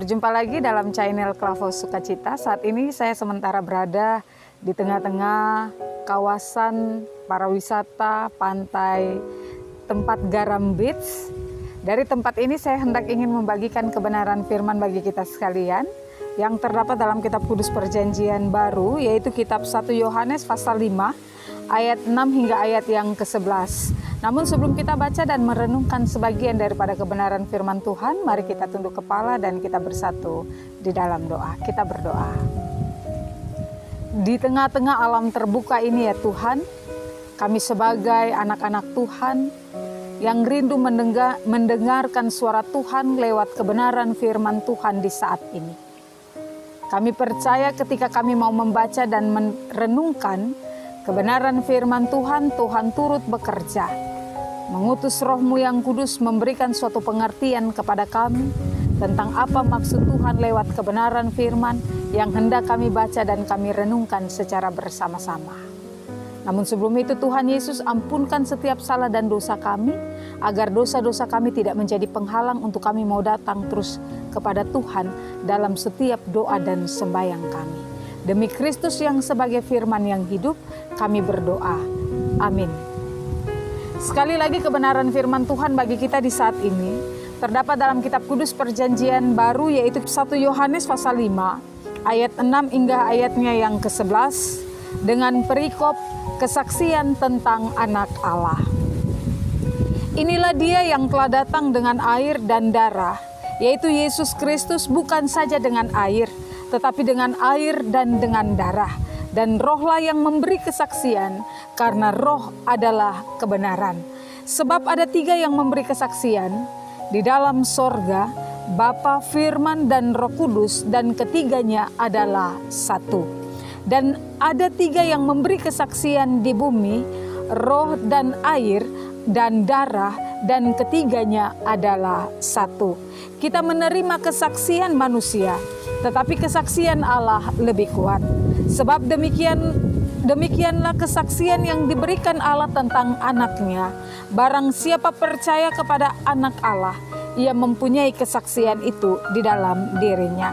Berjumpa lagi dalam channel Klavos Sukacita. Saat ini saya sementara berada di tengah-tengah kawasan para wisata pantai tempat Garam Beach. Dari tempat ini saya hendak ingin membagikan kebenaran firman bagi kita sekalian yang terdapat dalam kitab Kudus Perjanjian Baru, yaitu kitab 1 Yohanes pasal 5 ayat 6 hingga ayat yang ke-11. Namun sebelum kita baca dan merenungkan sebagian daripada kebenaran firman Tuhan, mari kita tunduk kepala dan kita bersatu di dalam doa. Kita berdoa. Di tengah-tengah alam terbuka ini ya Tuhan, kami sebagai anak-anak Tuhan yang rindu mendengarkan suara Tuhan lewat kebenaran firman Tuhan di saat ini. Kami percaya ketika kami mau membaca dan merenungkan kebenaran firman Tuhan, Tuhan turut bekerja. Mengutus Roh-Mu yang kudus memberikan suatu pengertian kepada kami tentang apa maksud Tuhan lewat kebenaran firman yang hendak kami baca dan kami renungkan secara bersama-sama. Namun sebelum itu Tuhan Yesus ampunkan setiap salah dan dosa kami, agar dosa-dosa kami tidak menjadi penghalang untuk kami mau datang terus kepada Tuhan dalam setiap doa dan sembahyang kami. Demi Kristus yang sebagai firman yang hidup, kami berdoa. Amin. Sekali lagi kebenaran firman Tuhan bagi kita di saat ini terdapat dalam kitab Kudus Perjanjian Baru, yaitu 1 Yohanes pasal 5 ayat 6 hingga ayatnya yang ke-11 dengan perikop kesaksian tentang anak Allah. Inilah dia yang telah datang dengan air dan darah, yaitu Yesus Kristus, bukan saja dengan air, tetapi dengan air dan dengan darah. Dan rohlah yang memberi kesaksian, karena roh adalah kebenaran. Sebab ada 3 yang memberi kesaksian di dalam sorga, Bapa, Firman, dan Roh Kudus, dan ketiganya adalah satu. Dan ada 3 yang memberi kesaksian di bumi, roh dan air dan darah, dan ketiganya adalah satu. Kita menerima kesaksian manusia, tetapi kesaksian Allah lebih kuat. Sebab demikianlah kesaksian yang diberikan Allah tentang anaknya. Barang siapa percaya kepada anak Allah, ia mempunyai kesaksian itu di dalam dirinya.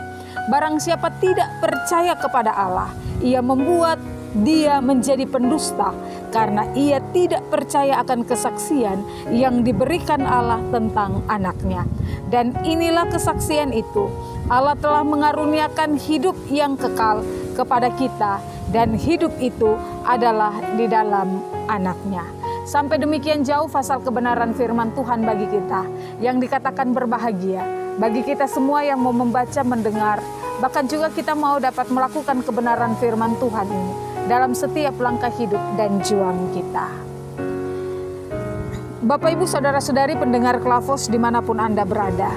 Barang siapa tidak percaya kepada Allah, ia membuat dia menjadi pendusta, karena ia tidak percaya akan kesaksian yang diberikan Allah tentang anaknya. Dan inilah kesaksian itu, Allah telah mengaruniakan hidup yang kekal kepada kita, dan hidup itu adalah di dalam anaknya. Sampai demikian jauh pasal kebenaran firman Tuhan bagi kita, yang dikatakan berbahagia bagi kita semua yang mau membaca, mendengar, bahkan juga kita mau dapat melakukan kebenaran firman Tuhan ini dalam setiap langkah hidup dan juang kita. Bapak Ibu Saudara-saudari pendengar Klavos dimanapun Anda berada,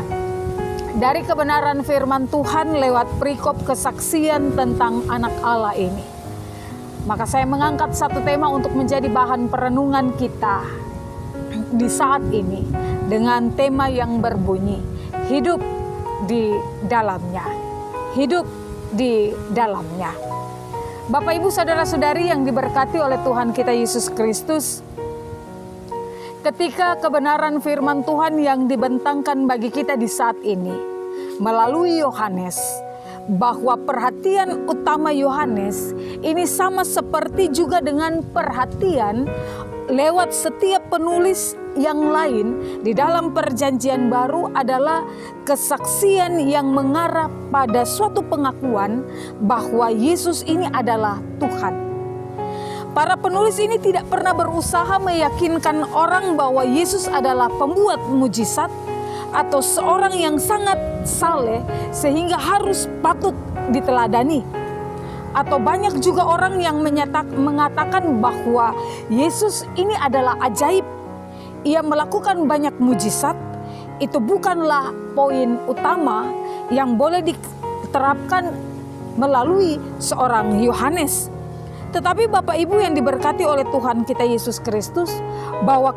dari kebenaran firman Tuhan lewat perikop kesaksian tentang anak Allah ini, maka saya mengangkat satu tema untuk menjadi bahan perenungan kita di saat ini dengan tema yang berbunyi hidup di dalamnya. Hidup di dalamnya. Bapak Ibu Saudara-saudari yang diberkati oleh Tuhan kita Yesus Kristus, ketika kebenaran firman Tuhan yang dibentangkan bagi kita di saat ini melalui Yohanes, bahwa perhatian utama Yohanes ini sama seperti juga dengan perhatian lewat setiap penulis yang lain di dalam Perjanjian Baru adalah kesaksian yang mengarah pada suatu pengakuan bahwa Yesus ini adalah Tuhan. Para penulis ini tidak pernah berusaha meyakinkan orang bahwa Yesus adalah pembuat mujizat atau seorang yang sangat saleh sehingga harus patut diteladani. Atau banyak juga orang yang mengatakan bahwa Yesus ini adalah ajaib. Ia melakukan banyak mujizat. Itu bukanlah poin utama yang boleh diterapkan melalui seorang Yohanes. Tetapi Bapak Ibu yang diberkati oleh Tuhan kita Yesus Kristus, bahwa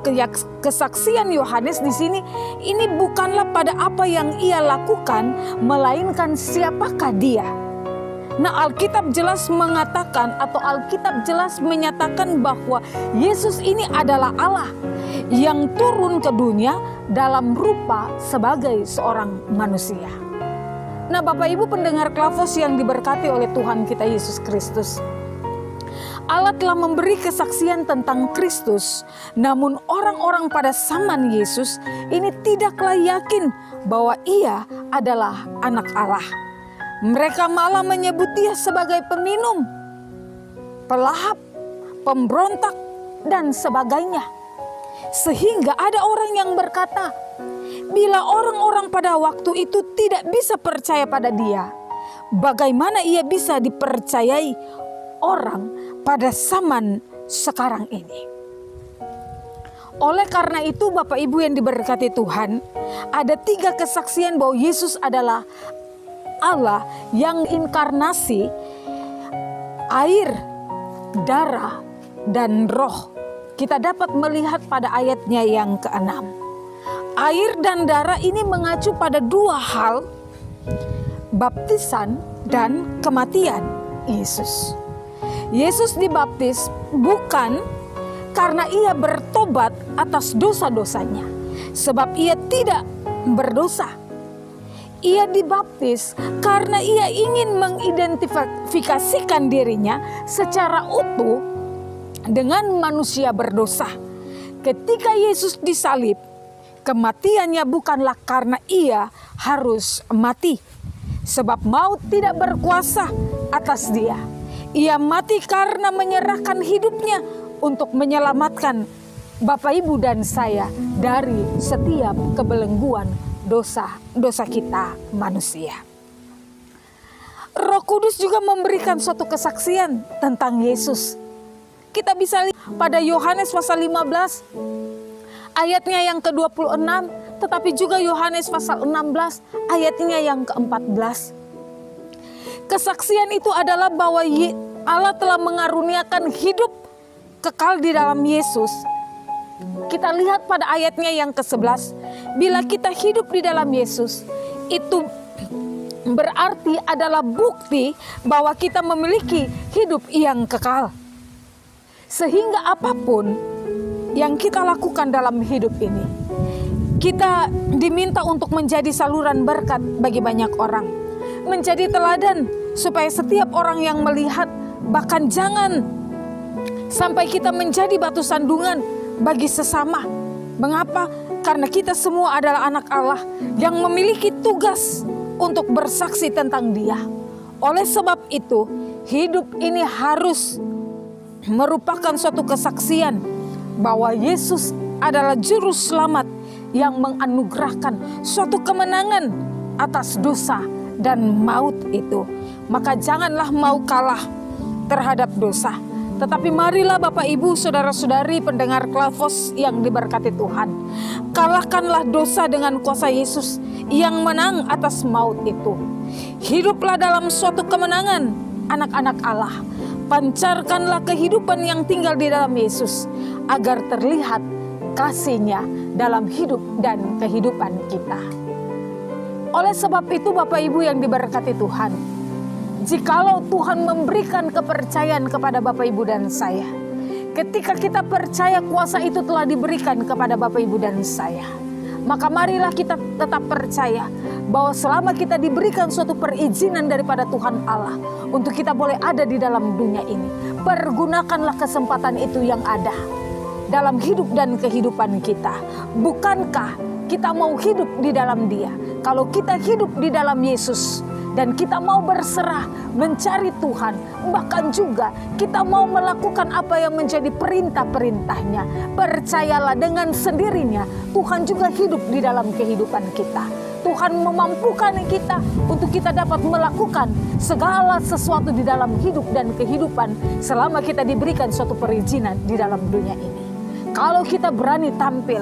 kesaksian Yohanes di sini ini bukanlah pada apa yang ia lakukan, melainkan siapakah dia. Nah, Alkitab jelas mengatakan atau Alkitab jelas menyatakan bahwa Yesus ini adalah Allah yang turun ke dunia dalam rupa sebagai seorang manusia. Nah, Bapak Ibu pendengar Klavos yang diberkati oleh Tuhan kita Yesus Kristus, Allah telah memberi kesaksian tentang Kristus, namun orang-orang pada zaman Yesus ini tidaklah yakin bahwa Ia adalah anak Allah. Mereka malah menyebut Dia sebagai peminum, pelahap, pemberontak, dan sebagainya. Sehingga ada orang yang berkata, bila orang-orang pada waktu itu tidak bisa percaya pada Dia, bagaimana Ia bisa dipercayai orang pada zaman sekarang ini? Oleh karena itu Bapak Ibu yang diberkati Tuhan, ada 3 kesaksian bahwa Yesus adalah Allah yang inkarnasi air, darah, dan roh. Kita dapat melihat pada ayatnya yang ke-6. Air dan darah ini mengacu pada 2 hal, baptisan dan kematian Yesus. Yesus dibaptis bukan karena Ia bertobat atas dosa-dosanya, sebab Ia tidak berdosa. Ia dibaptis karena Ia ingin mengidentifikasikan dirinya secara utuh dengan manusia berdosa. Ketika Yesus disalib, kematiannya bukanlah karena Ia harus mati, sebab maut tidak berkuasa atas Dia. Ia mati karena menyerahkan hidupnya untuk menyelamatkan Bapak Ibu dan saya dari setiap kebelengguan dosa kita manusia. Roh Kudus juga memberikan suatu kesaksian tentang Yesus. Kita bisa lihat pada Yohanes pasal 15 ayatnya yang ke-26, tetapi juga Yohanes pasal 16 ayatnya yang ke-14. Kesaksian itu adalah bahwa Allah telah mengaruniakan hidup kekal di dalam Yesus. Kita lihat pada ayatnya yang ke-11, bila kita hidup di dalam Yesus, itu berarti adalah bukti bahwa kita memiliki hidup yang kekal. Sehingga apapun yang kita lakukan dalam hidup ini, kita diminta untuk menjadi saluran berkat bagi banyak orang. Menjadi teladan supaya setiap orang yang melihat, bahkan jangan sampai kita menjadi batu sandungan bagi sesama. Mengapa? Karena kita semua adalah anak Allah yang memiliki tugas untuk bersaksi tentang Dia. Oleh sebab itu, hidup ini harus merupakan suatu kesaksian bahwa Yesus adalah juru selamat yang menganugerahkan suatu kemenangan atas dosa dan maut itu. Maka janganlah mau kalah terhadap dosa. Tetapi marilah Bapak Ibu saudara-saudari pendengar Klavos yang diberkati Tuhan, kalahkanlah dosa dengan kuasa Yesus yang menang atas maut itu. Hiduplah dalam suatu kemenangan anak-anak Allah. Pancarkanlah kehidupan yang tinggal di dalam Yesus agar terlihat kasih-Nya dalam hidup dan kehidupan kita. Oleh sebab itu Bapak Ibu yang diberkati Tuhan, jikalau Tuhan memberikan kepercayaan kepada Bapak Ibu dan saya, ketika kita percaya kuasa itu telah diberikan kepada Bapak Ibu dan saya, maka marilah kita tetap percaya bahwa selama kita diberikan suatu perizinan daripada Tuhan Allah untuk kita boleh ada di dalam dunia ini, pergunakanlah kesempatan itu yang ada dalam hidup dan kehidupan kita. Bukankah kita mau hidup di dalam Dia? Kalau kita hidup di dalam Yesus dan kita mau berserah mencari Tuhan, bahkan juga kita mau melakukan apa yang menjadi perintah-perintahnya, percayalah dengan sendirinya Tuhan juga hidup di dalam kehidupan kita. Tuhan memampukan kita untuk kita dapat melakukan segala sesuatu di dalam hidup dan kehidupan selama kita diberikan suatu perizinan di dalam dunia ini. Kalau kita berani tampil,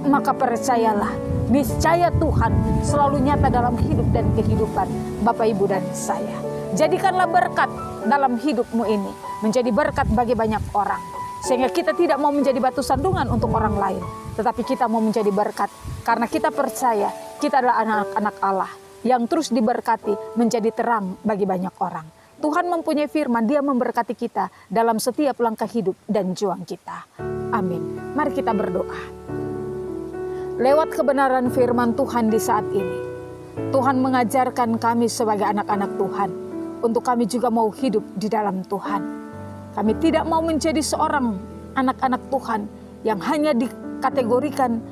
maka percayalah, niscaya Tuhan selalu nyata dalam hidup dan kehidupan Bapak Ibu dan saya. Jadikanlah berkat dalam hidupmu ini menjadi berkat bagi banyak orang, sehingga kita tidak mau menjadi batu sandungan untuk orang lain, tetapi kita mau menjadi berkat karena kita percaya kita adalah anak-anak Allah yang terus diberkati menjadi terang bagi banyak orang. Tuhan mempunyai firman, Dia memberkati kita dalam setiap langkah hidup dan juang kita. Amin. Mari kita berdoa. Lewat kebenaran firman Tuhan di saat ini, Tuhan mengajarkan kami sebagai anak-anak Tuhan untuk kami juga mau hidup di dalam Tuhan. Kami tidak mau menjadi seorang anak-anak Tuhan yang hanya dikategorikan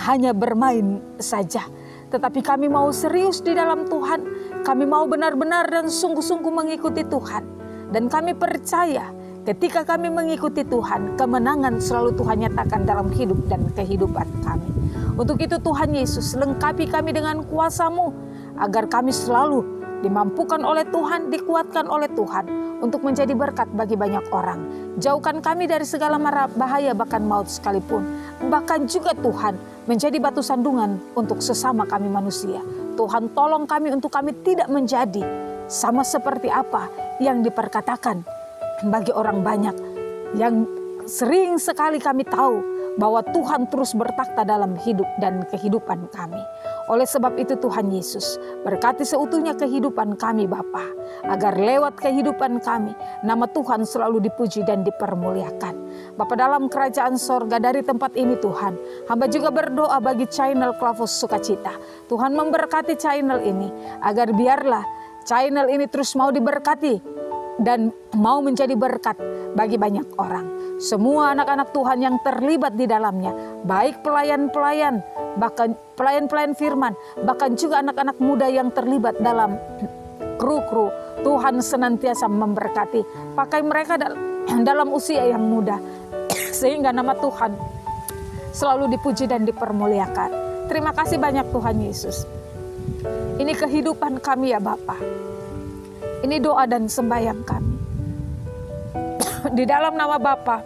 hanya bermain saja, tetapi kami mau serius di dalam Tuhan. Kami mau benar-benar dan sungguh-sungguh mengikuti Tuhan. Dan kami percaya ketika kami mengikuti Tuhan, kemenangan selalu Tuhan nyatakan dalam hidup dan kehidupan kami. Untuk itu Tuhan Yesus, lengkapi kami dengan kuasa-Mu, agar kami selalu dimampukan oleh Tuhan, dikuatkan oleh Tuhan, untuk menjadi berkat bagi banyak orang. Jauhkan kami dari segala mara bahaya, bahkan maut sekalipun. Bahkan juga Tuhan, menjadi batu sandungan untuk sesama kami manusia. Tuhan tolong kami untuk kami tidak menjadi sama seperti apa yang diperkatakan bagi orang banyak, yang sering sekali kami tahu bahwa Tuhan terus bertakhta dalam hidup dan kehidupan kami. Oleh sebab itu Tuhan Yesus, berkati seutuhnya kehidupan kami Bapa, agar lewat kehidupan kami nama Tuhan selalu dipuji dan dipermuliakan. Bapa, dalam kerajaan sorga, dari tempat ini Tuhan, hamba juga berdoa bagi channel Klavos Sukacita. Tuhan memberkati channel ini, agar biarlah channel ini terus mau diberkati dan mau menjadi berkat bagi banyak orang. Semua anak-anak Tuhan yang terlibat di dalamnya, baik pelayan-pelayan, bahkan pelayan-pelayan firman, bahkan juga anak-anak muda yang terlibat dalam kru-kru, Tuhan senantiasa memberkati. Pakai mereka dalam usia yang muda, sehingga nama Tuhan selalu dipuji dan dipermuliakan. Terima kasih banyak Tuhan Yesus. Ini kehidupan kami ya Bapa. Ini doa dan sembahyang kami. Di dalam nama Bapa,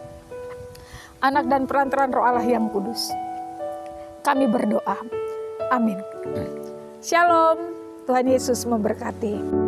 Anak dan perantaraan Roh Allah yang kudus, kami berdoa. Amin. Shalom. Tuhan Yesus memberkati.